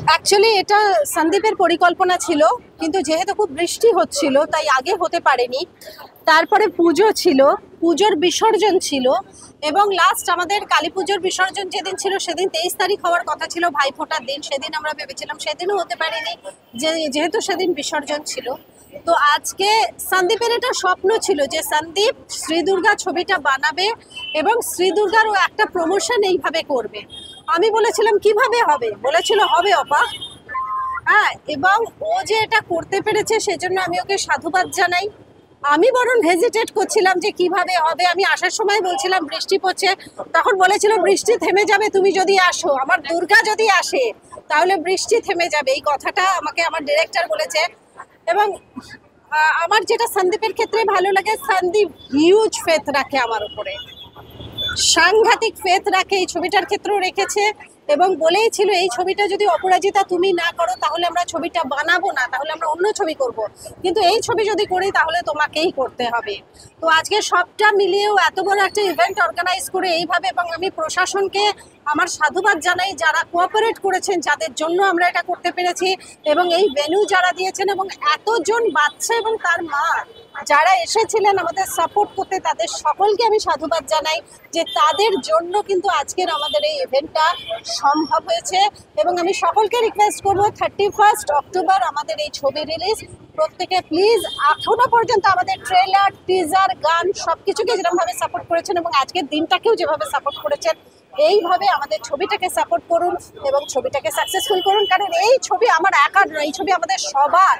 Actually এটা সন্দীপের পরিকল্পনা ছিল, কিন্তু যেহেতু খুব বৃষ্টি হচ্ছিল তাই আগে হতে পারেনি। তারপরে পুজো ছিল, পুজোর বিসর্জন ছিল, এবং লাস্ট আমাদের কালী পুজোর বিসর্জন যেদিন ছিল সেদিন 23 তারিখ হওয়ার কথা ছিল, ভাইফোঁটার দিন। সেদিন আমরা ভেবেছিলাম, সেদিনও হতে পারেনি যেহেতু সেদিন বিসর্জন ছিল। তো আজকে সন্দীপের এটা স্বপ্ন ছিল যে সন্দীপ শ্রী দুর্গা ছবিটা বানাবে এবং শ্রী দুর্গারও একটা প্রমোশন এইভাবে করবে। আমি বলেছিলাম কিভাবে হবে, বলেছিল হবে অপা। হ্যাঁ, এবং ও যে এটা করতে পেরেছে সেজন্য আমি ওকে সাধুবাদ জানাই। আমি বরং হেজিটেট করছিলাম যে কিভাবে হবে। আমি আসার সময় বলছিলাম বৃষ্টি পড়ছে, তখন বলেছিল বৃষ্টি থেমে যাবে তুমি যদি আসো, আমার দুর্গা যদি আসে তাহলে বৃষ্টি থেমে যাবে। এই কথাটা আমাকে আমার ডিরেক্টর বলেছে। এবং আমার যেটা সন্দীপের ক্ষেত্রে ভালো লাগে, সন্দীপ হিউজ ফেথ রাখে আমার উপরে, সাংঘাতিক ফেথ রাখে, এই ছবিটার ক্ষেত্রেও রেখেছে। এবং বলেই ছিল এই ছবিটা যদি অপরাজিতা তুমি না করো তাহলে আমরা ছবিটা বানাবো না, তাহলে আমরা অন্য ছবি করব, কিন্তু এই ছবি যদি করি তাহলে তোমাকেই করতে হবে। তো আজকে সবটা মিলিয়েও এত বড় একটা ইভেন্ট অর্গানাইজ করে এইভাবে, এবং আমি প্রশাসনকে আমার সাধুবাদ জানাই যারা কোঅপারেট করেছেন, যাদের জন্য আমরা এটা করতে পেরেছি, এবং এই ভেন্যু যারা দিয়েছেন, এবং এতজন বাচ্চা এবং তার মা যারা এসেছিলেন আমাদের সাপোর্ট করতে, তাদের সকলকে আমি সাধুবাদ জানাই যে তাদের জন্য কিন্তু আজকের আমাদের এই ইভেন্টটা সম্ভব হয়েছে। এবং আমি সকলকে রিকোয়েস্ট করবো 31 অক্টোবর আমাদের এই ছবি রিলিজ। প্রত্যেকে প্লিজ এখনো পর্যন্ত আমাদের ট্রেলার, টিজার, গান সবকিছুকে যেরকমভাবে সাপোর্ট করেছেন এবং আজকের দিনটাকেও যেভাবে সাপোর্ট করেছেন, এইভাবে আমাদের ছবিটাকে সাপোর্ট করুন এবং ছবিটাকে সাকসেসফুল করুন। কারণ এই ছবি আমার একার নয়, এই ছবি আমাদের সবার।